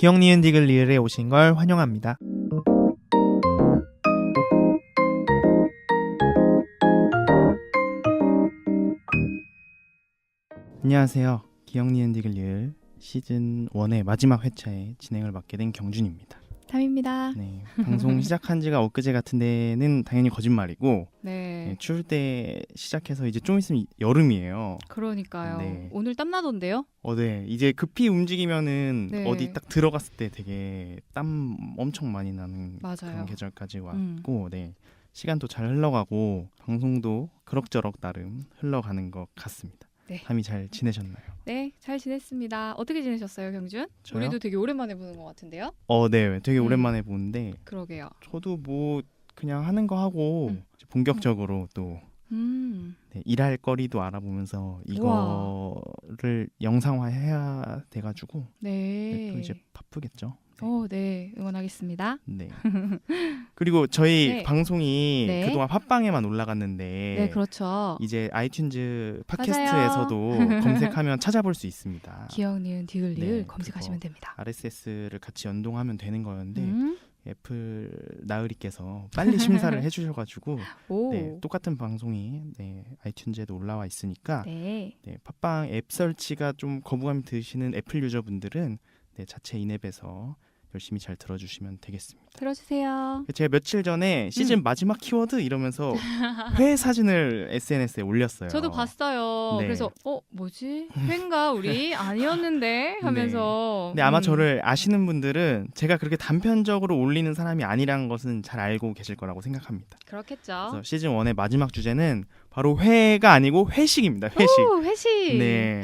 기억 니은 디귿 리을에 오신 걸 환영합니다. 안녕하세요. 기억 니은 디귿 리을 시즌 1의 마지막 회차에 진행을 맡게 된 경준입니다. 탐입니다. 네, 방송 시작한 지가 엊그제 같은 데는 당연히 거짓말이고 네. 추울 때 시작해서 이제 좀 있으면 여름이에요. 그러니까요. 네. 오늘 땀나던데요? 네. 이제 급히 움직이면은 네. 어디 딱 들어갔을 때 되게 땀 엄청 많이 나는 맞아요. 그런 계절까지 왔고 네. 시간도 잘 흘러가고 방송도 그럭저럭 나름 흘러가는 것 같습니다. 네. 탐이 잘 지내셨나요? 네, 잘 지냈습니다. 어떻게 지내셨어요, 경준? 저요? 우리도 되게 오랜만에 보는 것 같은데요? 네. 되게 오랜만에 보는데 그러게요. 저도 뭐 그냥 하는 거 하고 이제 본격적으로 또 네, 일할 거리도 알아보면서 이거를 영상화해야 돼가지고 네, 또 이제 바쁘겠죠. 네, 응원하겠습니다. 네. 그리고 저희 네. 방송이 네. 그동안 팟빵에만 올라갔는데 네, 그렇죠. 이제 아이튠즈 팟캐스트에서도 검색하면 찾아볼 수 있습니다. 기억 니은 디귿 리을 네, 검색하시면 됩니다. RSS를 같이 연동하면 되는 거였는데 애플 나으리께서 빨리 심사를 해주셔가지고 오. 네, 똑같은 방송이 아이튠즈에도 올라와 있으니까 네. 팟빵 앱 설치가 좀 거부감이 드시는 애플 유저분들은 자체 인앱에서 열심히 잘 들어주시면 되겠습니다. 들어주세요. 제가 며칠 전에 시즌 마지막 키워드 이러면서 회 사진을 SNS에 올렸어요. 저도 봤어요. 네. 그래서 뭐지? 회인가 우리? 아니었는데? 하면서 근데 아마 저를 아시는 분들은 제가 그렇게 단편적으로 올리는 사람이 아니라는 것은 잘 알고 계실 거라고 생각합니다. 그렇겠죠. 그래서 시즌 1의 마지막 주제는 바로 회가 아니고 회식입니다. 회식. 오, 회식. 네.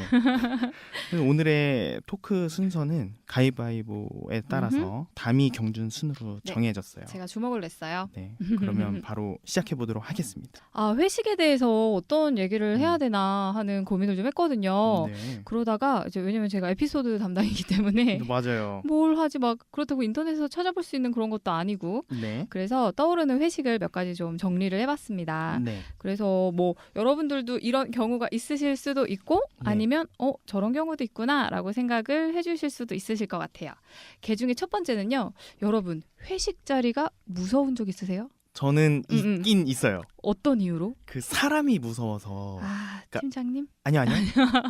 그래서 오늘의 토크 순서는 가위바위보에 따라서 담이 경준 순으로 네. 정해졌어요. 제가 주먹을 냈어요. 네. 그러면 바로 시작해 보도록 하겠습니다. 회식에 대해서 어떤 얘기를 해야 되나 하는 고민을 좀 했거든요. 네. 그러다가 이제 왜냐면 제가 에피소드 담당이기 때문에 맞아요. 뭘 하지 막 그렇다고 인터넷에서 찾아볼 수 있는 그런 것도 아니고 네. 그래서 떠오르는 회식을 몇 가지 좀 정리를 해봤습니다. 네. 그래서 뭐 여러분들도 이런 경우가 있으실 수도 있고 네. 아니면 저런 경우도 있구나라고 생각을 해주실 수도 있으실 것 같아요. 그 중에 첫 번째는요. 여러분 회식 자리가 무서운 적 있으세요? 저는 있긴 있어요. 어떤 이유로? 그 사람이 무서워서. 그러니까, 팀장님? 아니요.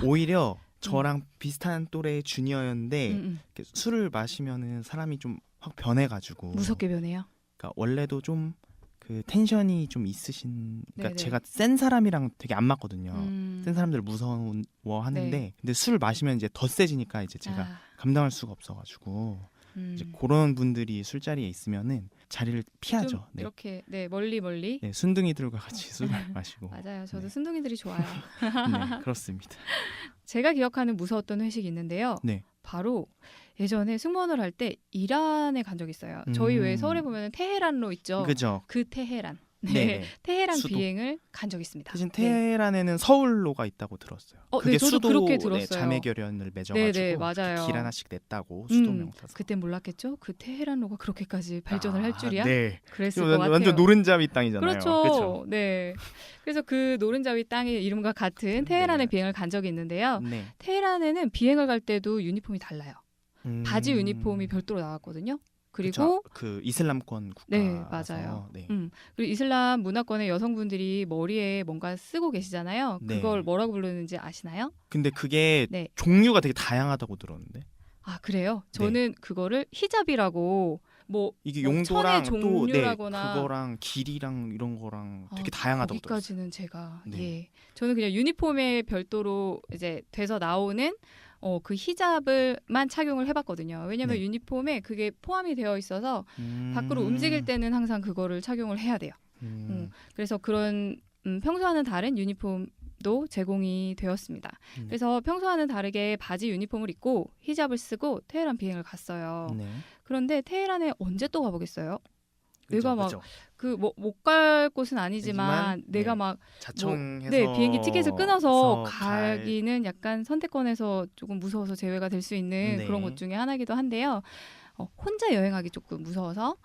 오히려 저랑 비슷한 또래의 주니어였는데 이렇게 술을 마시면은 사람이 좀 확 변해가지고. 무섭게 변해요? 그러니까 원래도 좀 그 텐션이 좀 있으신. 그러니까 네네. 제가 센 사람이랑 되게 안 맞거든요. 센 사람들 무서워하는데 네. 근데 술을 마시면 이제 더 세지니까 이제 제가 감당할 수가 없어가지고. 이제 그런 분들이 술자리에 있으면은 자리를 피하죠. 좀 이렇게 멀리 네, 순둥이들과 같이 술을 마시고. 맞아요. 저도 네. 순둥이들이 좋아요. 네, 그렇습니다. 제가 기억하는 무서웠던 회식이 있는데요. 네. 바로 예전에 승무원을 할 때 이란에 간 적이 있어요. 저희 왜 서울에 보면 테헤란로 있죠. 그죠. 그 테헤란. 네. 테헤란 수도. 비행을 간 적이 있습니다. 대신 테헤란에는 서울로가 있다고 들었어요. 네, 저도 수도 그렇게 들었어요. 자매결연을 맺어가지고 네, 맞아요. 길 하나씩 냈다고 수도명 타서. 그땐 몰랐겠죠. 그 테헤란로가 그렇게까지 발전을 할 줄이야. 네. 그랬을 것 같아요. 완전 노른자위 땅이잖아요. 그렇죠. 네. 그래서 그 노른자위 땅의 이름과 같은 테헤란에 비행을 간 적이 있는데요. 네. 테헤란에는 비행을 갈 때도 유니폼이 달라요. 바지 유니폼이 별도로 나왔거든요. 그리고 그 이슬람권 국가. 네, 맞아요. 네. 그리고 이슬람 문화권의 여성분들이 머리에 뭔가 쓰고 계시잖아요. 네. 그걸 뭐라고 부르는지 아시나요? 근데 그게 네. 종류가 되게 다양하다고 들었는데. 아, 그래요? 저는 그거를 히잡이라고 이게 뭐 용도랑 천의 종류라거나 그거랑 길이랑 이런 거랑 되게 다양하다고 들었어요. 거기까지는 제가 네. 저는 그냥 유니폼에 별도로 이제 돼서 나오는 그 히잡을만 착용을 해봤거든요. 왜냐하면 네. 유니폼에 그게 포함이 되어 있어서 밖으로 움직일 때는 항상 그거를 착용을 해야 돼요. 그래서 그런 평소와는 다른 유니폼도 제공이 되었습니다. 그래서 평소와는 다르게 바지 유니폼을 입고 히잡을 쓰고 테헤란 비행을 갔어요. 네. 그런데 테헤란에 언제 또 가보겠어요? 내가 막 그죠. 못 갈 곳은 아니지만 내가 막 자청해서 비행기 티켓을 끊어서 가기는 약간 선택권에서 조금 무서워서 제외가 될 수 있는 그런 것 중에 하나이기도 한데요. 혼자 여행하기 조금 무서워서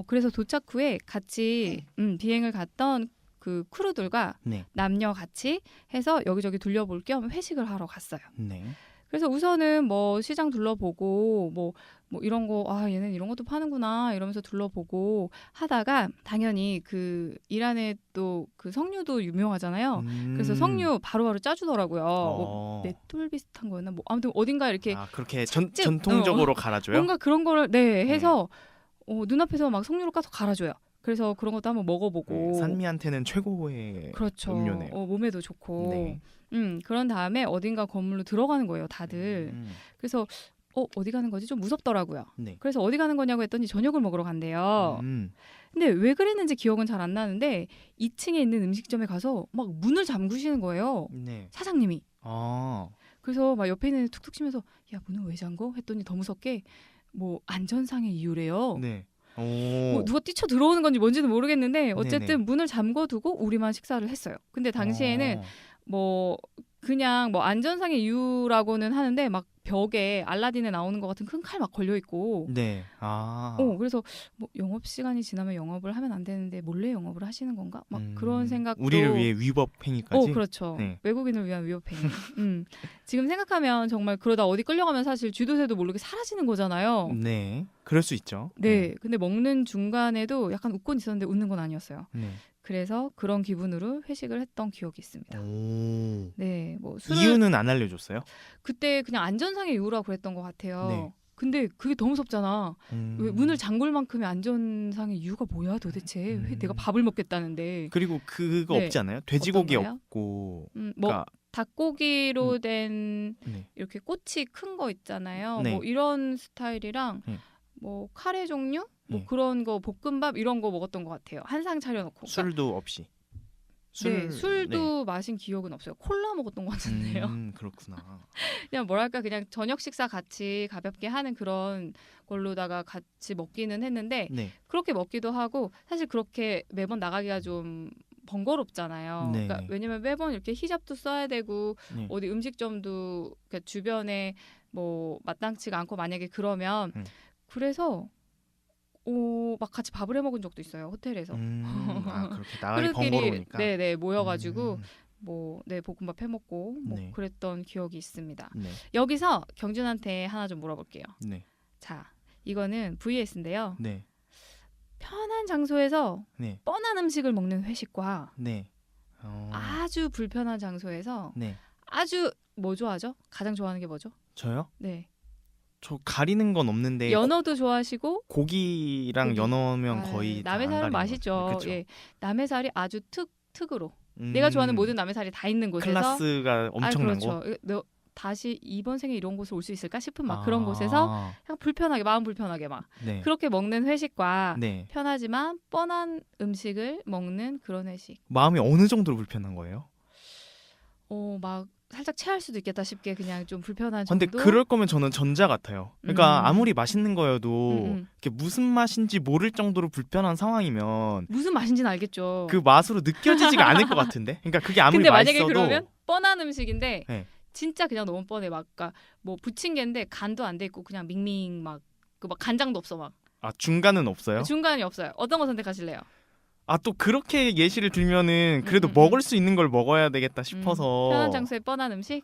그래서 도착 후에 같이 비행을 갔던 그 크루들과 남녀 같이 해서 여기저기 둘러볼 겸 회식을 하러 갔어요. 그래서 우선은 뭐 시장 둘러보고 뭐 이런 거 얘는 이런 것도 파는구나 이러면서 둘러보고 하다가 당연히 그 이란에 또 그 석류도 유명하잖아요. 그래서 석류 바로바로 짜주더라고요. 뭐 맷돌 비슷한 거였나 뭐 아무튼 어딘가 이렇게 그렇게 전통적으로 갈아줘요? 뭔가 그런 거를 해서 눈앞에서 막 석류를 까서 갈아줘요. 그래서 그런 것도 한번 먹어보고. 산미한테는 최고의 그렇죠. 음료네요. 몸에도 좋고. 네. 그런 다음에 어딘가 건물로 들어가는 거예요, 다들. 그래서 어디 가는 거지? 좀 무섭더라고요. 네. 그래서 어디 가는 거냐고 했더니 저녁을 먹으러 간대요. 근데 왜 그랬는지 기억은 잘 안 나는데 2층에 있는 음식점에 가서 막 문을 잠그시는 거예요. 네. 사장님이. 그래서 막 옆에 있는 애 툭툭 치면서 야 문을 왜 잠궈? 했더니 더 무섭게 뭐 안전상의 이유래요. 네. 뭐 누가 뛰쳐 들어오는 건지 뭔지는 모르겠는데 어쨌든 네네. 문을 잠궈두고 우리만 식사를 했어요. 근데 당시에는 뭐 그냥 뭐 안전상의 이유라고는 하는데 막 벽에 알라딘에 나오는 것 같은 큰 칼 막 걸려 있고. 네. 그래서 뭐 영업 시간이 지나면 영업을 하면 안 되는데 몰래 영업을 하시는 건가? 막 그런 생각도. 우리를 위해 위법 행위까지. 그렇죠. 네. 외국인을 위한 위법 행위. 지금 생각하면 정말 그러다 어디 끌려가면 사실 쥐도새도 모르게 사라지는 거잖아요. 네. 그럴 수 있죠. 네. 근데 먹는 중간에도 약간 웃곤 있었는데 웃는 건 아니었어요. 네. 그래서 그런 기분으로 회식을 했던 기억이 있습니다. 네, 뭐 이유는 안 알려줬어요? 그때 그냥 안전상의 이유라고 그랬던 것 같아요. 네. 근데 그게 더 무섭잖아. 왜 문을 잠글 만큼의 안전상의 이유가 뭐야 도대체? 왜 내가 밥을 먹겠다는데. 그리고 그거 없지 않아요? 돼지고기 어떤 거요? 없고. 뭐 닭고기로 된 이렇게 꼬치 큰 거 있잖아요. 네. 뭐 이런 스타일이랑 뭐 카레 종류? 뭐 그런 거 볶음밥 이런 거 먹었던 것 같아요. 한 상 차려놓고. 술도 없이. 술도 마신 기억은 없어요. 콜라 먹었던 것 같은데요. 그렇구나. 그냥 뭐랄까 그냥 저녁 식사 같이 가볍게 하는 그런 걸로다가 같이 먹기는 했는데 그렇게 먹기도 하고 사실 그렇게 매번 나가기가 좀 번거롭잖아요. 그러니까 왜냐면 매번 이렇게 히잡도 써야 되고 어디 음식점도 그러니까 주변에 뭐 마땅치가 않고 만약에 그러면 그래서 막 같이 밥을 해 먹은 적도 있어요 호텔에서. 그렇게 나가기 번거로우니까. 네네 모여가지고 볶음밥 해 먹고 뭐 그랬던 기억이 있습니다. 여기서 경준한테 하나 좀 물어볼게요. 자 이거는 VS인데요. 편한 장소에서 뻔한 음식을 먹는 회식과 아주 불편한 장소에서 아주 뭐 좋아하죠? 가장 좋아하는 게 뭐죠? 저요? 네. 저 가리는 건 없는데 연어도 좋아하시고 고기랑 연어면 거의 남의 살은 맛있죠. 예, 남의 살이 아주 특으로 내가 좋아하는 모든 남의 살이 다 있는 곳에서 클래스가 엄청난 그렇죠. 거. 다시 이번 생에 이런 곳을 올 수 있을까 싶은 막 그런 곳에서 그냥 불편하게 마음 불편하게 막 그렇게 먹는 회식과 편하지만 뻔한 음식을 먹는 그런 회식. 마음이 어느 정도로 불편한 거예요? 막 살짝 체할 수도 있겠다 싶게 그냥 좀 불편한 정도. 근데 그럴 거면 저는 전자 같아요. 그러니까 아무리 맛있는 거여도 이렇게 무슨 맛인지 모를 정도로 불편한 상황이면 무슨 맛인지는 알겠죠. 그 맛으로 느껴지지가 않을 것 같은데. 그러니까 그게 아무리 근데 맛있어도. 만약에 그러면 뻔한 음식인데 진짜 그냥 너무 뻔해. 막 그러니까 뭐 부침개인데 간도 안 돼 있고 그냥 밍밍 막 그 막 간장도 없어 막. 중간은 없어요? 중간이 없어요. 어떤 거 선택하실래요? 또 그렇게 예시를 들면은 그래도 먹을 수 있는 걸 먹어야 되겠다 싶어서. 편한 장소에 뻔한 음식?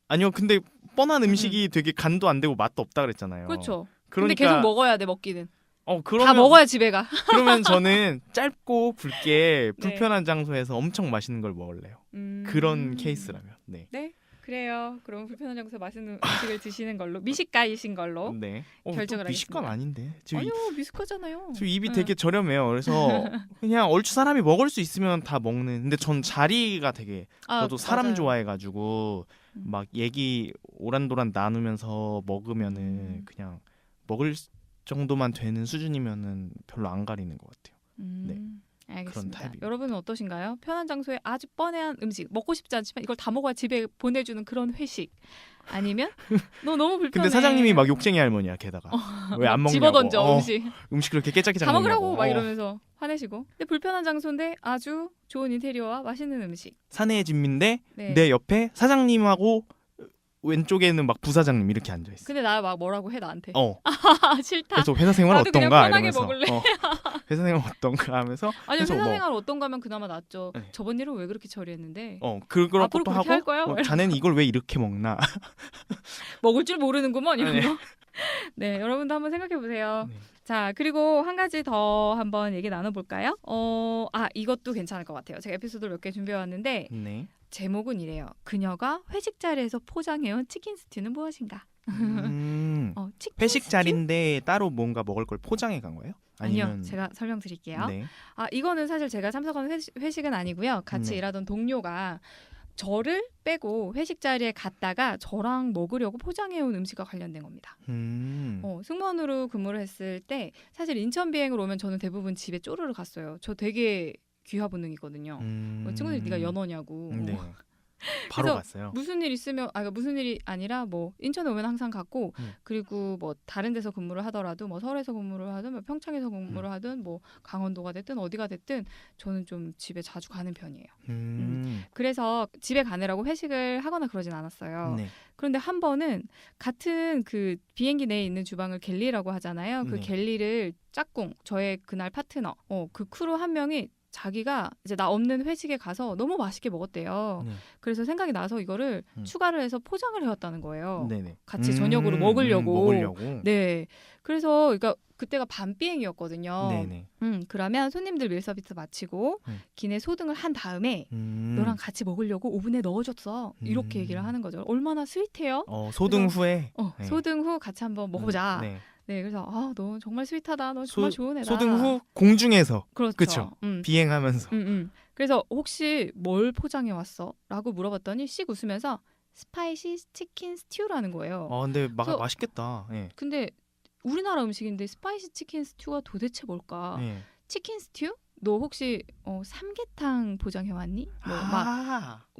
아니요, 근데 뻔한 음식이 되게 간도 안 되고 맛도 없다 그랬잖아요. 그렇죠. 그러니까... 근데 계속 먹어야 돼 먹기는. 그러면... 다 먹어야 집에 가. 그러면 저는 짧고 굵게 불편한 장소에서 엄청 맛있는 걸 먹을래요. 그런 케이스라면. 네. 그래요. 그럼 불편한 장소에서 맛있는 음식을 드시는 걸로 미식가이신 걸로 결정을 하겠습니다. 미식가는 아닌데. 아니요, 미식가잖아요. 저 입이 되게 저렴해요. 그래서 그냥 얼추 사람이 먹을 수 있으면 다 먹는. 근데 전 자리가 되게 저도 사람 맞아요. 좋아해가지고 막 얘기 오란도란 나누면서 먹으면은 그냥 먹을 정도만 되는 수준이면은 별로 안 가리는 것 같아요. 알겠습니다. 여러분은 어떠신가요? 편한 장소에 아주 뻔한 음식 먹고 싶지 않지만 이걸 다 먹어야 집에 보내주는 그런 회식 아니면 너 너무 불편해. 근데 사장님이 막 욕쟁이 할머니야 게다가 왜 안 먹냐고. 집어던져 음식 그렇게 깨짝깨짝 다 먹으라고 막 이러면서 화내시고. 근데 불편한 장소인데 아주 좋은 인테리어와 맛있는 음식. 사내의 집인데 내 옆에 사장님하고 왼쪽에는 막 부사장님 이렇게 앉아 있어. 근데 나 막 뭐라고 해 나한테. 그래서 싫다. 그래서 회사 생활 나도 그냥 어떤가 편하게 이러면서 먹을래. 회사 생활 어떤가 하면서 아니 회사 계속 생활 어떤가 하면 그나마 낫죠. 네. 저번 일은 왜 그렇게 처리했는데. 그걸 앞으로 것도 그렇게 할 하고 거야? 자네는 이걸 왜 이렇게 먹나? 먹을 줄 모르는구먼 이런 네. 거. 네, 여러분도 한번 생각해 보세요. 네. 자, 그리고 한 가지 더 한번 얘기 나눠볼까요? 이것도 괜찮을 것 같아요. 제가 에피소드를 몇 개 준비해왔는데 네. 제목은 이래요. 그녀가 회식 자리에서 포장해온 치킨 스튜는 무엇인가? 치킨 회식 스튜? 자리인데 따로 뭔가 먹을 걸 포장해 간 거예요? 아니요, 제가 설명드릴게요. 네. 이거는 사실 제가 참석한 회식은 아니고요. 같이 네. 일하던 동료가 저를 빼고 회식 자리에 갔다가 저랑 먹으려고 포장해온 음식과 관련된 겁니다. 승무원으로 근무를 했을 때 사실 인천 비행을 오면 저는 대부분 집에 쪼르르 갔어요. 저 되게 귀화본능이거든요. 친구들이 네가 연어냐고. 네. 바로 갔어요. 무슨 일 있으면 무슨 일이 아니라 뭐 인천에 오면 항상 갔고 그리고 뭐 다른 데서 근무를 하더라도 뭐 서울에서 근무를 하든 뭐 평창에서 근무를 하든 뭐 강원도가 됐든 어디가 됐든 저는 좀 집에 자주 가는 편이에요. 그래서 집에 가느라고 회식을 하거나 그러진 않았어요. 네. 그런데 한 번은 같은 그 비행기 내에 있는 주방을 갤리라고 하잖아요. 그 네. 갤리를 짝꿍 저의 그날 파트너 그 크루 한 명이 자기가 이제 나 없는 회식에 가서 너무 맛있게 먹었대요. 네. 그래서 생각이 나서 이거를 추가를 해서 포장을 해왔다는 거예요. 네네. 같이 저녁으로 먹으려고. 먹으려고. 네. 그래서 그러니까 그때가 밤 비행이었거든요. 네네. 그러면 손님들 밀 서비스 마치고 기내 소등을 한 다음에 너랑 같이 먹으려고 오븐에 넣어줬어. 이렇게 얘기를 하는 거죠. 얼마나 스윗해요? 소등 후에. 네. 소등 후 같이 한번 먹어보자. 네. 네, 그래서 너 정말 스윗하다. 너 정말 좋은 애다. 소등 후 공중에서. 그렇죠. 비행하면서. 그래서 혹시 뭘 포장해 왔어? 라고 물어봤더니 씩 웃으면서 스파이시 치킨 스튜라는 거예요. 근데 맛있겠다. 네. 근데 우리나라 음식인데 스파이시 치킨 스튜가 도대체 뭘까? 네. 치킨 스튜? 너 혹시 삼계탕 포장해 왔니?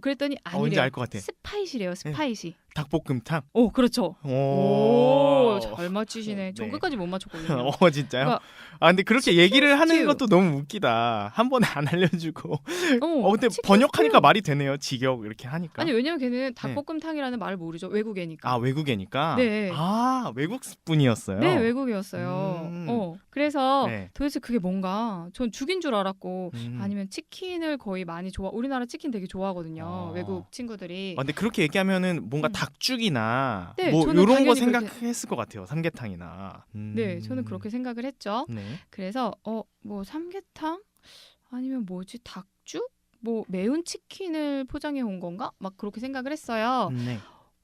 그랬더니 아니래요. 뭔지 알 것 같아. 스파이시래요. 스파이시. 닭볶음탕. 그렇죠. 오, 잘 맞히시네. 전 끝까지 못 맞췄거든요. 진짜요? 그러니까 근데 그렇게 얘기를 하는 것도 너무 웃기다. 한 번에 안 알려주고. 근데 번역하니까 말이 되네요. 직역 이렇게 하니까. 아니 왜냐면 걔는 닭볶음탕이라는 말을 모르죠. 외국애니까. 외국애니까. 네. 외국 분이었어요. 네, 외국이었어요. 그래서 도대체 그게 뭔가 전 죽인 줄 알았고 아니면 치킨을 거의 많이 우리나라 치킨 되게 좋아하거든요. 외국 친구들이. 근데 그렇게 얘기하면은 뭔가 닭죽이나 네, 뭐 이런 거 생각했을 것 같아요. 삼계탕이나. 네, 저는 그렇게 생각을 했죠. 네. 그래서 뭐 삼계탕 아니면 뭐지 닭죽? 뭐 매운 치킨을 포장해 온 건가? 막 그렇게 생각을 했어요. 네.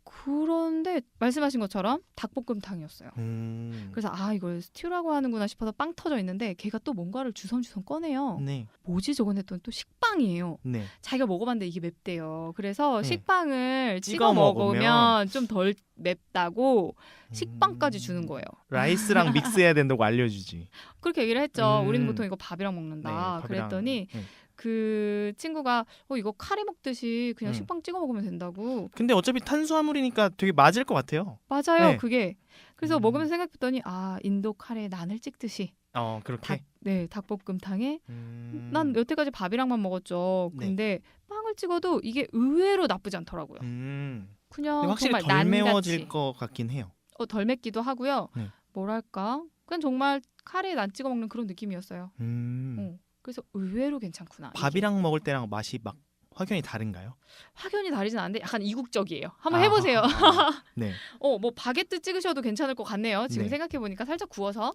그런데 말씀하신 것처럼 닭볶음탕이었어요. 그래서 이걸 스튜라고 하는구나 싶어서 빵 터져 있는데 걔가 또 뭔가를 주섬주섬 꺼내요. 네. 뭐지 저건 했더니 또 식빵이에요. 네. 자기가 먹어봤는데 이게 맵대요. 그래서 식빵을 찍어 먹으면 좀 덜 맵다고 식빵까지 주는 거예요. 라이스랑 믹스해야 된다고 알려주지. 그렇게 얘기를 했죠. 우리는 보통 이거 밥이랑 먹는다. 네, 밥이랑, 그랬더니 그 친구가 이거 카레 먹듯이 그냥 식빵 찍어 먹으면 된다고. 근데 어차피 탄수화물이니까 되게 맞을 것 같아요. 맞아요. 네. 그게. 그래서 먹으면서 생각했더니 인도 카레에 난을 찍듯이. 그렇게? 닭볶음탕에 난 여태까지 밥이랑만 먹었죠. 근데 빵을 찍어도 이게 의외로 나쁘지 않더라고요. 그냥 확실히 정말 덜 매워질 것 같긴 해요. 덜 맵기도 하고요. 뭐랄까? 그냥 정말 카레에 난 찍어 먹는 그런 느낌이었어요. 그래서 의외로 괜찮구나. 밥이랑 먹을 때랑 맛이 막 확연히 다른가요? 확연히 다르진 않은데 약간 이국적이에요. 한번 해보세요. 네. 뭐 바게트 찍으셔도 괜찮을 것 같네요. 지금 생각해 보니까 살짝 구워서.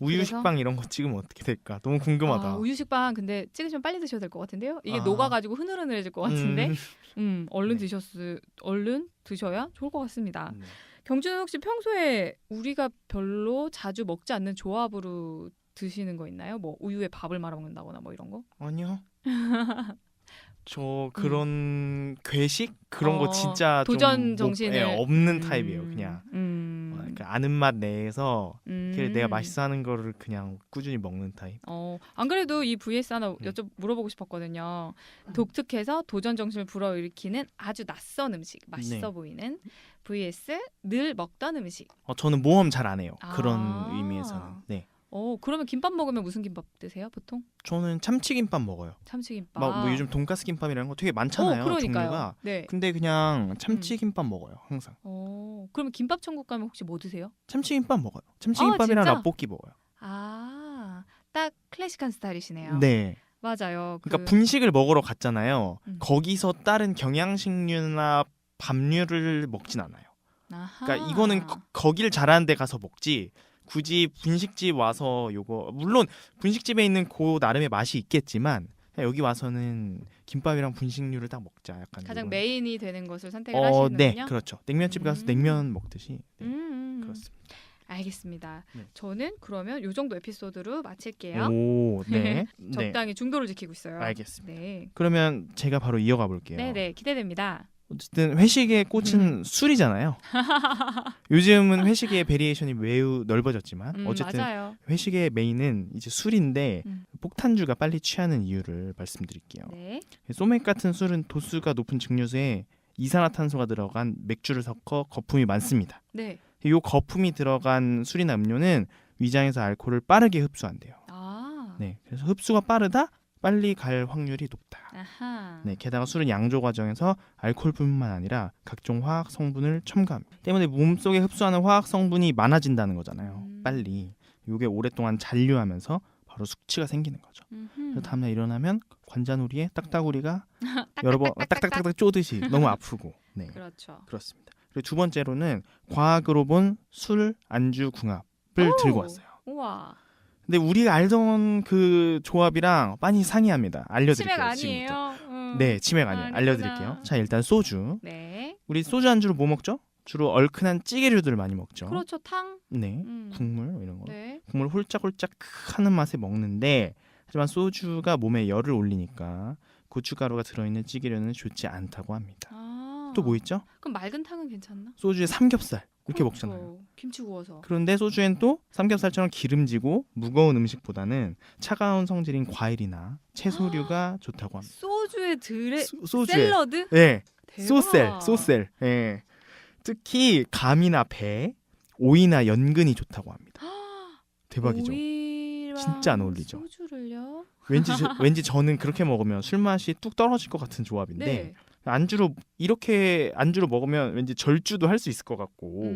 우유 식빵 이런 거 찍으면 어떻게 될까? 너무 궁금하다. 우유 식빵 근데 찍으시면 빨리 드셔야 될 것 같은데요. 이게 녹아가지고 흐느흐느해질 것 같은데. 얼른 드셔야 좋을 것 같습니다. 경주는 혹시 평소에 우리가 별로 자주 먹지 않는 조합으로 드시는 거 있나요? 뭐 우유에 밥을 말아 먹는다거나 뭐 이런 거? 아니요. 저 그런 괴식 그런 거 진짜 도전 정신을 없는 타입이에요. 그냥 아는 맛 내에서 내가 맛있어 하는 거를 그냥 꾸준히 먹는 타입. 안 그래도 이 vs 하나 물어보고 싶었거든요. 독특해서 도전 정신을 불어일으키는 아주 낯선 음식, 맛있어 보이는 vs 늘 먹던 음식. 저는 모험 잘 안 해요. 그런 의미에서는. 네. 그러면 김밥 먹으면 무슨 김밥 드세요, 보통? 저는 참치김밥 먹어요. 참치김밥. 뭐 요즘 돈가스 김밥이라는 거 되게 많잖아요. 종류가. 네. 근데 그냥 참치김밥 먹어요, 항상. 그러면 김밥 천국 가면 혹시 뭐 드세요? 참치김밥 먹어요. 참치김밥이랑 진짜? 라볶이 먹어요. 딱 클래식한 스타일이시네요. 네. 맞아요. 그러니까 분식을 먹으러 갔잖아요. 거기서 다른 경양식류나 밥류를 먹진 않아요. 아하. 그러니까 이거는 거길 잘하는 데 가서 먹지. 굳이 분식집 와서 요거 물론 분식집에 있는 그 나름의 맛이 있겠지만 여기 와서는 김밥이랑 분식류를 딱 먹자. 약간 가장 요건. 메인이 되는 것을 선택을 하시는군요. 네, 그렇죠. 냉면집 가서 냉면 먹듯이. 네, 그렇습니다. 알겠습니다. 네. 저는 그러면 요 정도 에피소드로 마칠게요. 오, 네. 적당히 중도를 지키고 있어요. 알겠습니다. 네. 그러면 제가 바로 이어가 볼게요. 네, 기대됩니다. 어쨌든 회식의 꽃은 술이잖아요. 요즘은 회식의 베리에이션이 매우 넓어졌지만 어쨌든 맞아요. 회식의 메인은 이제 술인데 폭탄주가 빨리 취하는 이유를 말씀드릴게요. 네. 소맥 같은 술은 도수가 높은 증류수에 이산화탄소가 들어간 맥주를 섞어 거품이 많습니다. 네. 이 거품이 들어간 술이나 음료는 위장에서 알코올을 빠르게 흡수한대요. 네, 그래서 흡수가 빠르다, 빨리 갈 확률이 높다. 아하. 네, 게다가 술은 양조 과정에서 알코올뿐만 아니라 각종 화학 성분을 첨가합니다. 때문에 몸속에 흡수하는 화학 성분이 많아진다는 거잖아요. 빨리. 이게 오랫동안 잔류하면서 바로 숙취가 생기는 거죠. 그래서 다음날 일어나면 관자놀이에 딱따구리가 여러 번 딱딱딱딱 쪼듯이 너무 아프고. 네, 그렇죠. 그렇습니다. 그리고 두 번째로는 과학으로 본 술 안주 궁합을 들고 왔어요. 우와. 근데 우리가 알던 그 조합이랑 많이 상이합니다. 알려드릴게요. 치맥 아니에요? 네, 치맥 아니에요. 알려드릴게요. 자, 일단 소주. 네. 우리 소주 안주로 뭐 먹죠? 주로 얼큰한 찌개류들 많이 먹죠. 그렇죠. 탕. 네, 국물 이런 거. 네. 국물 홀짝홀짝 하는 맛에 먹는데 하지만 소주가 몸에 열을 올리니까 고춧가루가 들어있는 찌개류는 좋지 않다고 합니다. 또 뭐 있죠? 그럼 맑은 탕은 괜찮나? 소주에 삼겹살 이렇게 그렇죠. 먹잖아요. 김치 구워서. 그런데 소주엔 또 삼겹살처럼 기름지고 무거운 음식보다는 차가운 성질인 과일이나 채소류가 좋다고 합니다. 소주에 소주에. 샐러드? 네. 대박. 소셀. 예. 특히 감이나 배, 오이나 연근이 좋다고 합니다. 대박이죠. 진짜 안 어울리죠. 소주를요? 왠지 저는 그렇게 먹으면 술 맛이 뚝 떨어질 것 같은 조합인데 네. 안주로 먹으면 왠지 절주도 할 수 있을 것 같고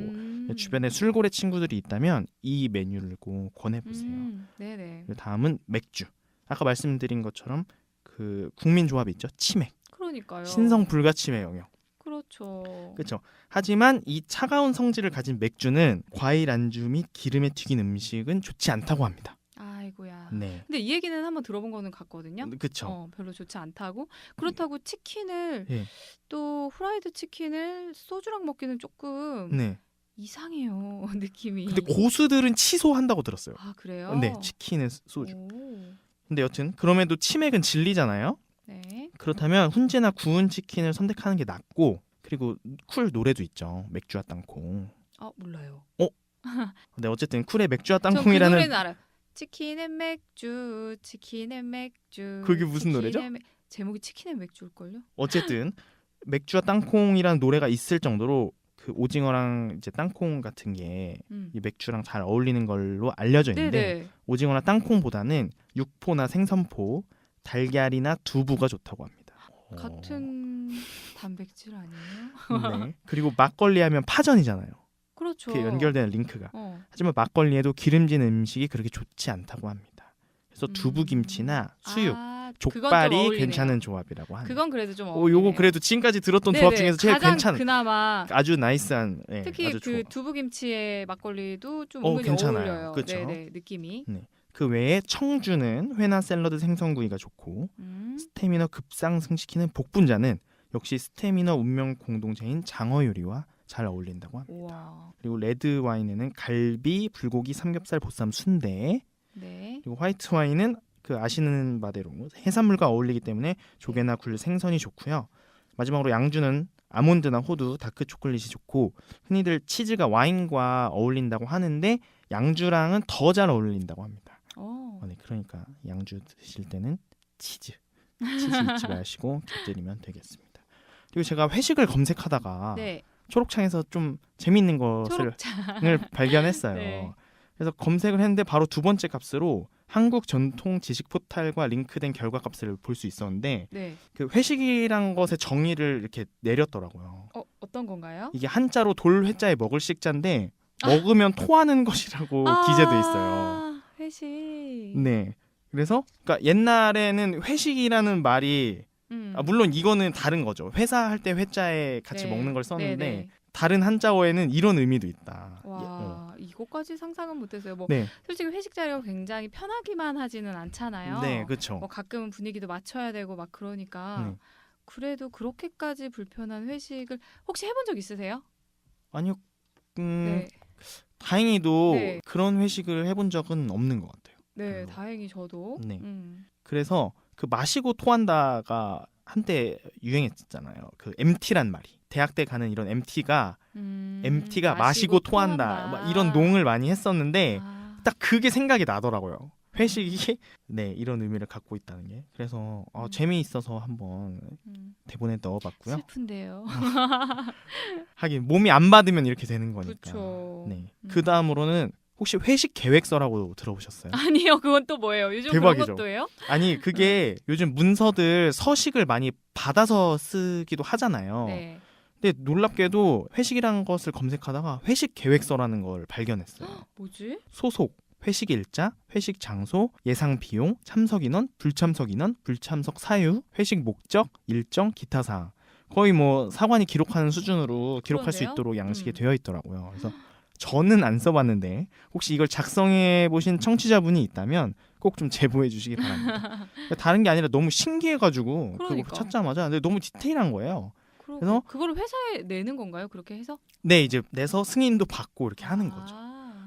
주변에 술고래 친구들이 있다면 이 메뉴를 꼭 권해보세요. 네네. 다음은 맥주. 아까 말씀드린 것처럼 그 국민 조합이 있죠. 치맥. 그러니까요. 신성 불가침의 영역. 그렇죠. 그렇죠. 하지만 이 차가운 성질을 가진 맥주는 과일 안주 및 기름에 튀긴 음식은 좋지 않다고 합니다. 아이고야. 네. 근데 이 얘기는 한번 들어본 거는 같거든요. 그렇죠. 별로 좋지 않다고. 그렇다고 치킨을 네. 또 후라이드 치킨을 소주랑 먹기는 조금 네. 이상해요. 느낌이. 근데 고수들은 취소한다고 들었어요. 아, 그래요? 네, 치킨에 소주. 오. 근데 여튼 그럼에도 치맥은 진리잖아요. 네. 그렇다면 훈제나 구운 치킨을 선택하는 게 낫고 그리고 쿨 노래도 있죠. 맥주와 땅콩. 몰라요. 근데 어쨌든 쿨의 맥주와 전 그 땅콩이라는 노래는 알아요. 치킨앤 맥주, 치킨앤 맥주. 그게 무슨 노래죠? 제목이 치킨앤 맥주일걸요? 어쨌든 맥주와 땅콩이라는 노래가 있을 정도로 그 오징어랑 이제 땅콩 같은 게 이 맥주랑 잘 어울리는 걸로 알려져 있는데 네네. 오징어나 땅콩보다는 육포나 생선포, 달걀이나 두부가 좋다고 합니다. 같은 단백질 아니에요? 네. 그리고 막걸리 하면 파전이잖아요. 그렇죠. 그 연결되는 링크가. 어. 하지만 막걸리에도 기름진 음식이 그렇게 좋지 않다고 합니다. 그래서 두부김치나 수육, 족발이 괜찮은 조합이라고 합니다. 그건 그래도 좀 어울리네요. 요거 그래도 지금까지 들었던 네네. 조합 중에서 제일 가장 괜찮은 그나마 아주 나이스한 특히 아주 그 좋아. 두부김치의 막걸리도 좀 은근히 괜찮아요. 어울려요. 그쵸? 네네, 느낌이. 네. 그 외에 청주는 회나 샐러드 생선구이가 좋고 스태미너 급상승시키는 복분자는 역시 스태미너 운명 공동체인 장어 요리와 잘 어울린다고 합니다. 우와. 그리고 레드 와인에는 갈비, 불고기, 삼겹살, 보쌈, 순대. 네. 그리고 화이트 와인은 그 아시는 바대로 해산물과 어울리기 때문에 조개나 굴, 생선이 좋고요. 마지막으로 양주는 아몬드나 호두, 다크 초콜릿이 좋고 흔히들 치즈가 와인과 어울린다고 하는데 양주랑은 더 잘 어울린다고 합니다. 네, 그러니까 양주 드실 때는 치즈 잊지 마시고 곁들이면 되겠습니다. 그리고 제가 회식을 검색하다가 네. 초록창에서 좀 재밌는 것을 발견했어요. 네. 그래서 검색을 했는데 바로 두 번째 값으로 한국 전통 지식 포탈과 링크된 결과 값을 볼 수 있었는데 네. 그 회식이란 것의 정의를 이렇게 내렸더라고요. 어떤 건가요? 이게 한자로 돌 회자에 먹을 식자인데 먹으면 토하는 것이라고 기재돼 있어요. 회식. 네. 그래서 그러니까 옛날에는 회식이라는 말이 물론 이거는 다른 거죠. 회사 할 때 회자에 같이 네. 먹는 걸 썼는데 네네. 다른 한자어에는 이런 의미도 있다. 와, 이거까지 상상은 못했어요. 뭐 네. 솔직히 회식 자리가 굉장히 편하기만 하지는 않잖아요. 네, 그렇죠. 뭐 가끔은 분위기도 맞춰야 되고 막 그러니까 그래도 그렇게까지 불편한 회식을 혹시 해본 적 있으세요? 아니요. 네. 다행히도 네. 그런 회식을 해본 적은 없는 것 같아요. 네, 별로. 다행히 저도. 네. 그래서 그 마시고 토한다가 한때 유행했잖아요. 그 MT란 말이. 대학 때 가는 이런 MT가 마시고 토한다. 막 이런 농을 많이 했었는데 딱 그게 생각이 나더라고요. 회식이 네, 이런 의미를 갖고 있다는 게. 그래서 재미있어서 한번 대본에 넣어봤고요. 슬픈데요. 하긴 몸이 안 받으면 이렇게 되는 거니까. 그렇죠. 네. 그 다음으로는 혹시 회식 계획서라고 들어보셨어요? 아니요, 그건 또 뭐예요? 요즘 대박이죠. 그런 것도 해요? 아니 그게 요즘 문서들 서식을 많이 받아서 쓰기도 하잖아요. 네. 근데 놀랍게도 회식이라는 것을 검색하다가 회식 계획서라는 걸 발견했어요. 뭐지? 소속, 회식 일자, 회식 장소, 예상 비용, 참석 인원, 불참석 인원, 불참석 사유, 회식 목적, 일정, 기타 사항. 거의 뭐 사관이 기록하는 수준으로 기록할 수 그러네요? 있도록 양식이 되어 있더라고요. 그래서 저는 안 써봤는데 혹시 이걸 작성해 보신 청취자분이 있다면 꼭 좀 제보해 주시기 바랍니다. 다른 게 아니라 너무 신기해가지고 그러니까. 그거 찾자마자 근데 너무 디테일한 거예요. 그래서 그거를 회사에 내는 건가요? 그렇게 해서? 네, 이제 내서 승인도 받고 이렇게 하는 거죠.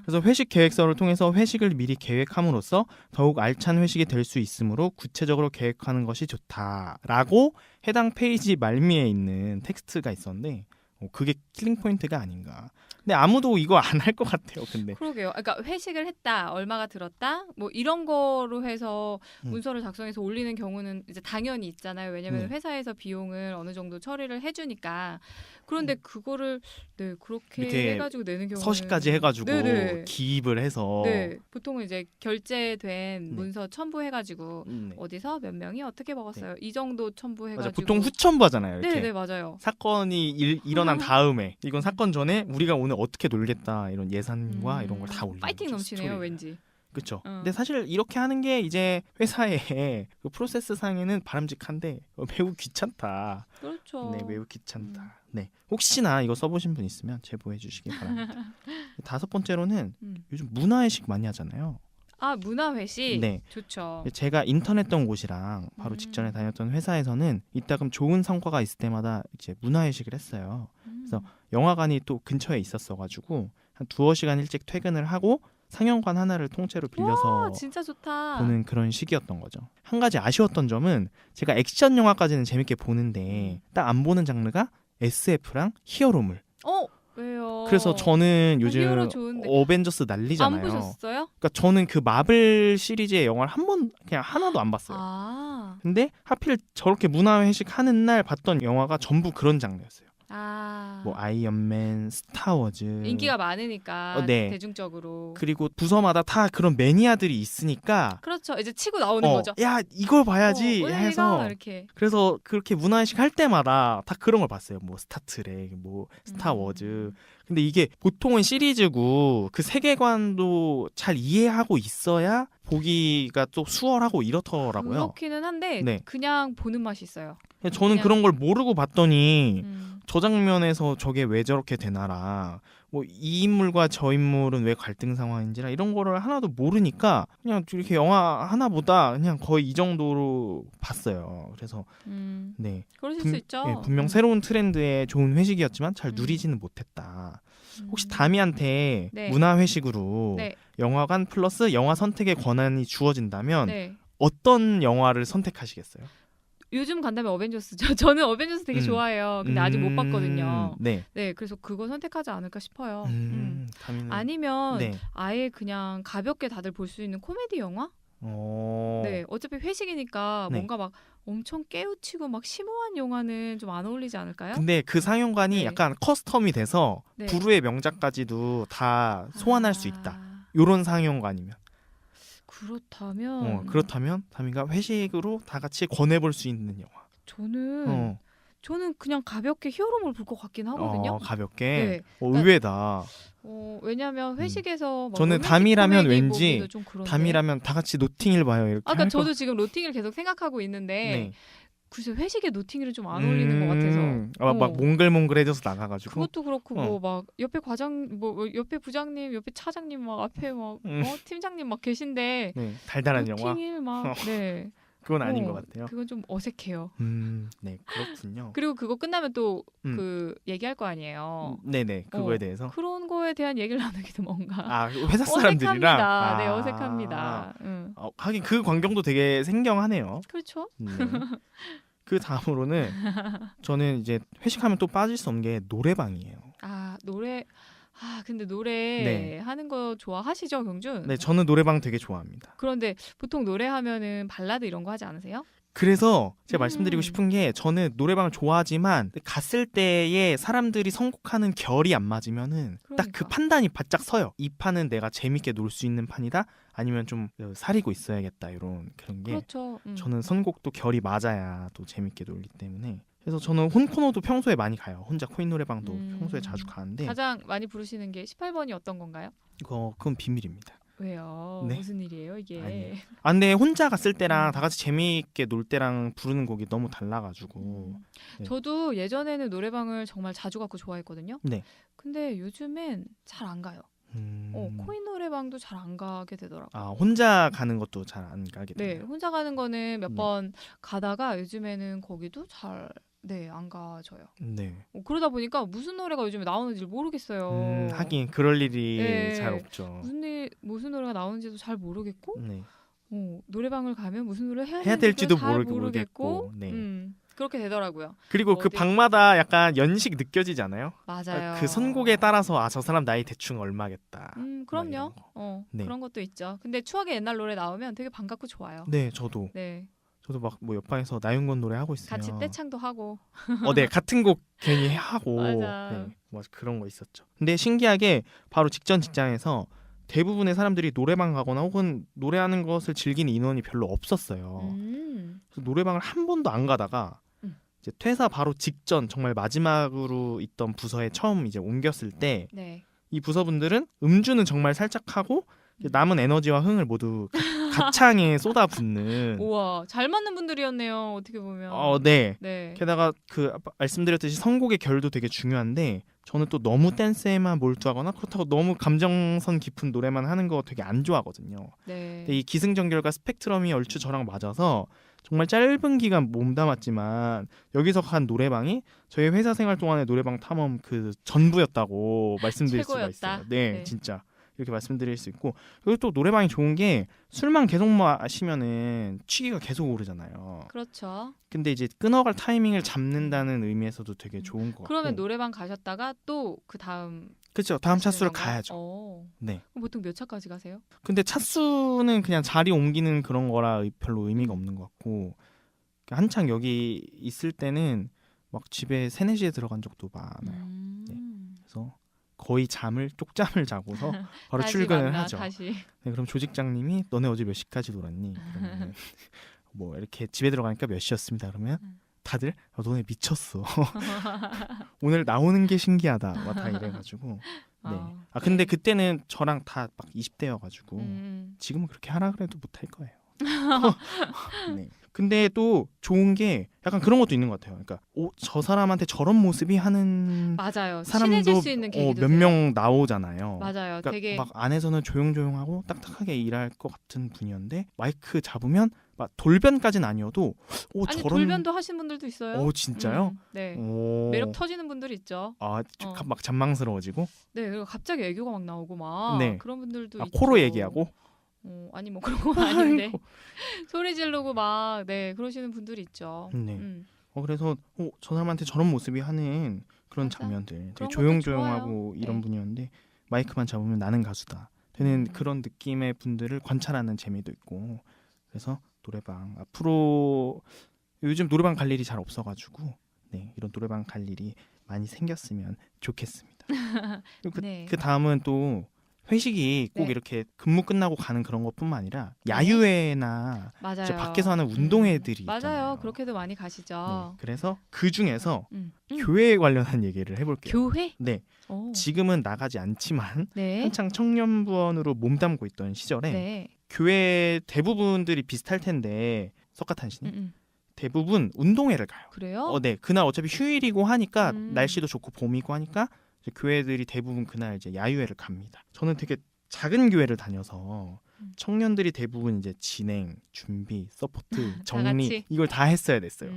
그래서 회식 계획서를 통해서 회식을 미리 계획함으로써 더욱 알찬 회식이 될 수 있으므로 구체적으로 계획하는 것이 좋다라고 해당 페이지 말미에 있는 텍스트가 있었는데 그게 킬링 포인트가 아닌가. 근데 아무도 이거 안 할 것 같아요. 근데 그러게요. 그러니까 회식을 했다, 얼마가 들었다, 뭐 이런 거로 해서 문서를 작성해서 올리는 경우는 이제 당연히 있잖아요. 왜냐하면 회사에서 비용을 어느 정도 처리를 해주니까. 그런데 그거를 네 그렇게 해가지고 내는 경우는 서식까지 해가지고 네네. 기입을 해서 네 보통은 이제 결제된 문서 첨부해가지고 네. 어디서 몇 명이 어떻게 먹었어요. 이 정도 첨부해가지고. 맞아, 보통 후첨부하잖아요. 이렇게. 네, 맞아요. 사건이 일어난 다음에 이건 사건 전에 우리가 오늘 어떻게 놀겠다 이런 예산과 이런 걸 다 올리는 파이팅 거죠, 넘치네요, 스토리를. 왠지. 그렇죠. 근데 사실 이렇게 하는 게 이제 회사의 그 프로세스 상에는 바람직한데 매우 귀찮다. 그렇죠. 네, 매우 귀찮다. 네, 혹시나 이거 써보신 분 있으면 제보해 주시기 바랍니다. 다섯 번째로는 요즘 문화회식 많이 하잖아요. 아, 문화회식? 네. 좋죠. 제가 인턴했던 곳이랑 바로 직전에 다녔던 회사에서는 이따금 좋은 성과가 있을 때마다 이제 문화회식을 했어요. 그래서 영화관이 또 근처에 있었어가지고 한 2시간 일찍 퇴근을 하고 상영관 하나를 통째로 빌려서 와, 진짜 좋다. 보는 그런 시기였던 거죠. 한 가지 아쉬웠던 점은 제가 액션 영화까지는 재밌게 보는데 딱 안 보는 장르가 SF랑 히어로물. 왜요? 그래서 저는 요즘 히어로 좋은데. 어벤져스 난리잖아요. 안 보셨어요? 그러니까 저는 그 마블 시리즈의 영화를 한 번 그냥 하나도 안 봤어요. 근데 하필 저렇게 문화회식 하는 날 봤던 영화가 전부 그런 장르였어요. 뭐 아이언맨, 스타워즈. 인기가 많으니까 네. 대중적으로. 그리고 부서마다 다 그런 매니아들이 있으니까. 그렇죠. 이제 치고 나오는 거죠. 야 이걸 봐야지 해서. 이렇게. 그래서 그렇게 문화회식 할 때마다 다 그런 걸 봤어요. 뭐 스타트랙, 뭐 스타워즈. 근데 이게 보통은 시리즈고 그 세계관도 잘 이해하고 있어야 보기가 또 수월하고 이렇더라고요. 그렇기는 한데 네. 그냥 보는 맛이 있어요. 저는 그런 걸 모르고 봤더니 저 장면에서 저게 왜 저렇게 되나라 뭐 이 인물과 저 인물은 왜 갈등 상황인지라 이런 거를 하나도 모르니까 그냥 이렇게 영화 하나보다 그냥 거의 이 정도로 봤어요. 그래서 네 그러실 수 있죠. 네, 분명 새로운 트렌드에 좋은 회식이었지만 잘 누리지는 못했다. 혹시 다미한테 네. 문화회식으로 네. 영화관 플러스 영화 선택의 권한이 주어진다면 네. 어떤 영화를 선택하시겠어요? 요즘 간다면 어벤져스죠. 저는 어벤져스 되게 좋아해요. 근데 아직 못 봤거든요. 네. 네, 그래서 그거 선택하지 않을까 싶어요. 다미는... 아니면 네. 아예 그냥 가볍게 다들 볼 수 있는 코미디 영화? 네, 어차피 회식이니까 네. 뭔가 막 엄청 깨우치고 막 심오한 영화는 좀 안 어울리지 않을까요? 근데 그 상영관이 네. 약간 커스텀이 돼서 네. 부르의 명작까지도 다 소환할 수 있다. 요런 상황인 거 아니면. 그렇다면 다미가 회식으로 다 같이 권해볼 수 있는 영화. 저는 그냥 가볍게 히어로물 볼 것 같긴 하거든요. 가볍게. 네. 의외다. 왜냐면 회식에서 저는 담이라면 왠지 담이라면 다 같이 노팅힐 봐요. 이렇게. 그러니까 저도 지금 노팅힐 계속 생각하고 있는데 글쎄 회식에 노팅힐은 좀 안 어울리는 것 같아서. 막 몽글몽글해져서 나가가지고. 그것도 그렇고 뭐 막 옆에 옆에 부장님, 옆에 차장님 막 앞에 막 팀장님 막 계신데 달달한 영화. 노팅힐 막 그건 아닌 것 같아요. 그건 좀 어색해요. 네, 그렇군요. 그리고 그거 끝나면 또 그 얘기할 거 아니에요. 네네, 그거에 대해서. 그런 거에 대한 얘기를 나누기도 뭔가. 회사 사람들이랑. 어색합니다. 네, 어색합니다. 하긴 그 광경도 되게 생경하네요. 그렇죠. 네. 그 다음으로는 저는 이제 회식하면 또 빠질 수 없는 게 노래방이에요. 근데 노래 하는 거 좋아하시죠, 경준? 네, 저는 노래방 되게 좋아합니다. 그런데 보통 노래하면은 발라드 이런 거 하지 않으세요? 그래서 제가 말씀드리고 싶은 게 저는 노래방을 좋아하지만 갔을 때에 사람들이 선곡하는 결이 안 맞으면은 딱 그 판단이 바짝 서요. 이 판은 내가 재밌게 놀 수 있는 판이다. 아니면 좀 사리고 있어야겠다 이런 그런 게. 그렇죠. 저는 선곡도 결이 맞아야 또 재밌게 놀기 때문에. 그래서 저는 혼코노도 평소에 많이 가요. 혼자 코인 노래방도 평소에 자주 가는데. 가장 많이 부르시는 게 18번이 어떤 건가요? 그건 비밀입니다. 왜요? 무슨 일이에요 이게? 근데 혼자 갔을 때랑 다 같이 재미있게 놀 때랑 부르는 곡이 너무 달라가지고. 저도 예전에는 노래방을 정말 자주 가고 좋아했거든요. 네. 근데 요즘엔 잘 안 가요. 코인 노래방도 잘 안 가게 되더라고요. 혼자 가는 것도 잘 안 가게 돼요. 네, 혼자 가는 거는 몇 번 가다가 요즘에는 거기도 잘 안 가져요. 네. 그러다 보니까 무슨 노래가 요즘에 나오는지 모르겠어요. 하긴 그럴 일이 잘 없죠. 무슨 노래가 나오는지도 잘 모르겠고, 네. 노래방을 가면 무슨 노래 해야 될지도 잘 모르겠고. 네. 그렇게 되더라고요. 그리고 그 방마다 약간 연식 느껴지지 않아요? 맞아요. 그 선곡에 따라서 저 사람 나이 대충 얼마겠다. 그럼요. 그런 것도 있죠. 근데 추억의 옛날 노래 나오면 되게 반갑고 좋아요. 네, 저도. 저도 막 뭐 옆방에서 나윤건 노래 하고 있으면 같이 떼창도 하고. 네, 같은 곡 괜히 하고. 맞아. 맞아, 그런 거 있었죠. 근데 신기하게 바로 직전 직장에서 대부분의 사람들이 노래방 가거나 혹은 노래하는 것을 즐기는 인원이 별로 없었어요. 그래서 노래방을 한 번도 안 가다가 이제 퇴사 바로 직전 정말 마지막으로 있던 부서에 처음 이제 옮겼을 때 이 부서분들은 음주는 정말 살짝 하고 남은 에너지와 흥을 모두 가창에 쏟아붓는. 우와, 잘 맞는 분들이었네요. 어떻게 보면. 네. 게다가 말씀드렸듯이 선곡의 결도 되게 중요한데 저는 또 너무 댄스에만 몰두하거나 그렇다고 너무 감정선 깊은 노래만 하는 거 되게 안 좋아하거든요. 근데 이 기승전결과 스펙트럼이 얼추 저랑 맞아서 정말 짧은 기간 몸담았지만 여기서 간 노래방이 저희 회사 생활 동안의 노래방 탐험 그 전부였다고 말씀드릴 수가 있어요. 네, 진짜. 이렇게 말씀드릴 수 있고, 그리고 또 노래방이 좋은 게 술만 계속 마시면은 취기가 계속 오르잖아요. 그렇죠. 근데 이제 끊어갈 타이밍을 잡는다는 의미에서도 되게 좋은 것 같고. 그러면 노래방 가셨다가 또 그 다음. 그렇죠. 다음 차수를 가야죠. 네. 그럼 보통 몇 차까지 가세요? 근데 차수는 그냥 자리 옮기는 그런 거라 별로 의미가 없는 것 같고, 한창 여기 있을 때는 막 집에 3, 4시에 들어간 적도 많아요. 그래서 거의 쪽잠을 자고서 바로 출근을 하죠. 네, 그럼 조직장님이 너네 어제 몇 시까지 놀았니? 그러면 뭐 이렇게 집에 들어가니까 몇 시였습니다. 그러면 다들 너네 미쳤어. 오늘 나오는 게 신기하다. 다 이래가지고. 네. 근데 그때는 저랑 다 막 20대여가지고 지금은 그렇게 하라 그래도 못할 거예요. 네. 근데 또 좋은 게 약간 그런 것도 있는 것 같아요. 그러니까 저 사람한테 저런 모습이 하는 맞아요. 사람도 몇 명 나오잖아요. 맞아요. 그러니까 되게 막 안에서는 조용조용하고 딱딱하게 일할 것 같은 분이었는데 마이크 잡으면 막 돌변까지는 아니어도 아니 저런 돌변도 하신 분들도 있어요. 진짜요? 네. 매력 터지는 분들 있죠. 막 잔망스러워지고. 네. 그리고 갑자기 애교가 막 나오고 막 그런 분들도 있죠. 코로 얘기하고. 아니 뭐 그런 건 아닌데 소리 지르고 막 그러시는 분들이 있죠. 네. 그래서 저 사람한테 저런 모습이 하는 그런 장면들 되게 조용조용하고 이런 분이었는데 마이크만 잡으면 나는 가수다 되는 그런 느낌의 분들을 관찰하는 재미도 있고. 그래서 노래방 앞으로 요즘 노래방 갈 일이 잘 없어가지고 이런 노래방 갈 일이 많이 생겼으면 좋겠습니다. 그 다음은 또 회식이 꼭 네. 이렇게 근무 끝나고 가는 그런 것뿐만 아니라 야유회나 맞아요. 이제 밖에서 하는 운동회들이 맞아요. 있잖아요. 그렇게도 많이 가시죠. 네, 그래서 그 중에서 음. 교회에 관련한 얘기를 해볼게요. 교회? 네, 오. 지금은 나가지 않지만 네. 한창 청년부원으로 몸담고 있던 시절에 네. 교회 대부분들이 비슷할 텐데 석가탄신이 대부분 운동회를 가요. 그래요? 네, 그날 어차피 휴일이고 하니까 음. 날씨도 좋고 봄이고 하니까 이제 교회들이 대부분 그날 이제 야유회를 갑니다. 저는 되게 작은 교회를 다녀서 청년들이 대부분 이제 진행, 준비, 서포트, 정리 같이? 이걸 다 했어야 됐어요.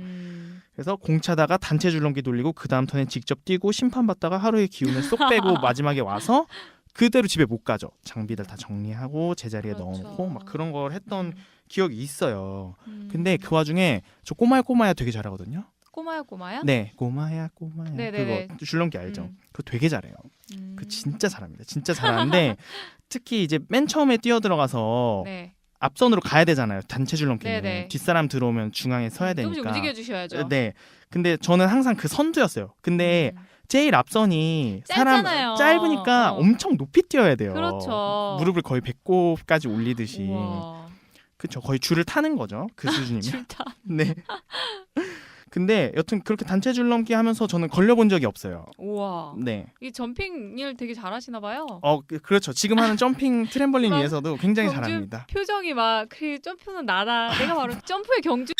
그래서 공차다가 단체 줄넘기 돌리고 그 다음 턴에 직접 뛰고 심판받다가 하루의 기운을 쏙 빼고 마지막에 와서 그대로 집에 못 가죠. 장비들 다 정리하고 제자리에 그렇죠. 넣어놓고 막 그런 걸 했던 기억이 있어요. 근데 그 와중에 저 꼬마야 되게 잘하거든요. 꼬마야? 네, 꼬마야. 네네네. 그거 줄넘기 알죠? 그거 되게 잘해요. 그 진짜 잘합니다. 진짜 잘하는데 특히 이제 맨 처음에 뛰어 들어가서 네. 앞선으로 가야 되잖아요. 단체 줄넘기는 네네. 뒷사람 들어오면 중앙에 서야 되니까. 조금씩 움직여 주셔야죠. 네. 근데 저는 항상 그 선두였어요. 근데 제일 앞선이 짧잖아요. 사람 짧으니까 엄청 높이 뛰어야 돼요. 그렇죠. 무릎을 거의 배꼽까지 올리듯이. 우와. 그렇죠. 거의 줄을 타는 거죠. 그 수준이면. 줄타. 네. 근데 여튼 그렇게 단체 줄넘기 하면서 저는 걸려본 적이 없어요. 우와. 네. 이 점핑을 되게 잘하시나 봐요. 그렇죠. 지금 하는 점핑 트램벌린 그럼 위에서도 굉장히 경주 잘합니다. 표정이 막 그 점프는 나다. 내가 바로 점프의 경주.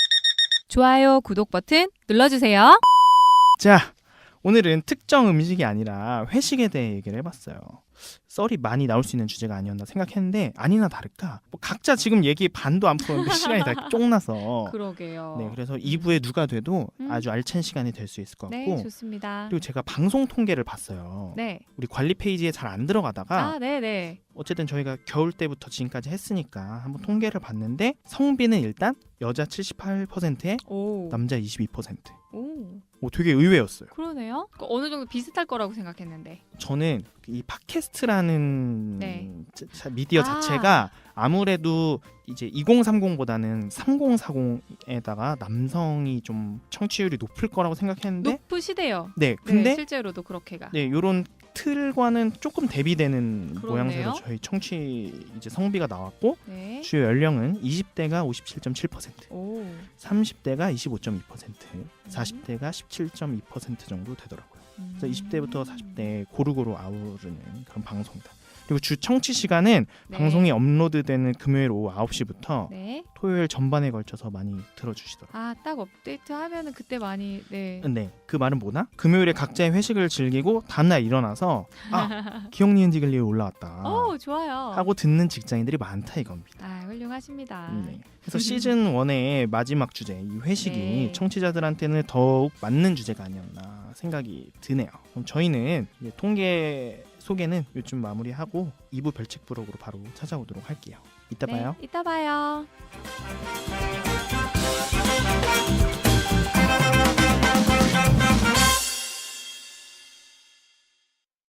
좋아요, 구독 버튼 눌러주세요. 자, 오늘은 특정 음식이 아니라 회식에 대해 얘기를 해봤어요. 썰이 많이 나올 수 있는 주제가 아니었나 생각했는데 아니나 다를까 뭐 각자 지금 얘기 반도 안 풀었는데 시간이 다 쫑나서 그러게요. 네, 그래서 2부에 누가 돼도 아주 알찬 시간이 될 수 있을 것 같고 네, 좋습니다. 그리고 제가 방송 통계를 봤어요. 네. 우리 관리 페이지에 잘 안 들어가다가 네네. 어쨌든 저희가 겨울 때부터 지금까지 했으니까 한번 통계를 봤는데 성비는 일단 여자 78%에 오. 남자 22%. 오. 되게 의외였어요. 그러네요. 어느 정도 비슷할 거라고 생각했는데. 저는 이 팟캐스트라는 네. 미디어 자체가 아무래도 이제 2030보다는 3040에다가 남성이 좀 청취율이 높을 거라고 생각했는데 높으시대요. 네, 근데 네, 실제로도 그렇게가. 네, 요런 틀과는 조금 대비되는 그러네요. 모양새로 저희 청취 이제 성비가 나왔고 네. 주요 연령은 20대가 57.7%, 오. 30대가 25.2%, 40대가 17.2% 정도 되더라고요. 그래서 20대부터 40대 고루고루 아우르는 그런 방송이다. 그리고 주 청취 시간은 네. 방송이 업로드되는 금요일 오후 9시부터 네. 토요일 전반에 걸쳐서 많이 들어주시더라고요. 딱 업데이트 하면은 그때 많이 네. 네, 그 말은 뭐나? 금요일에 각자의 회식을 즐기고 다음날 일어나서 기억 니은 디귿 리에 올라왔다 오, 좋아요. 하고 듣는 직장인들이 많다 이겁니다. 훌륭하십니다. 네. 그래서 시즌 1의 마지막 주제 이 회식이 네. 청취자들한테는 더욱 맞는 주제가 아니었나 생각이 드네요. 그럼 저희는 이제 통계 소개는 요즘 마무리하고 2부 별책 부록으로 바로 찾아오도록 할게요. 이따 봐요. 이따 봐요.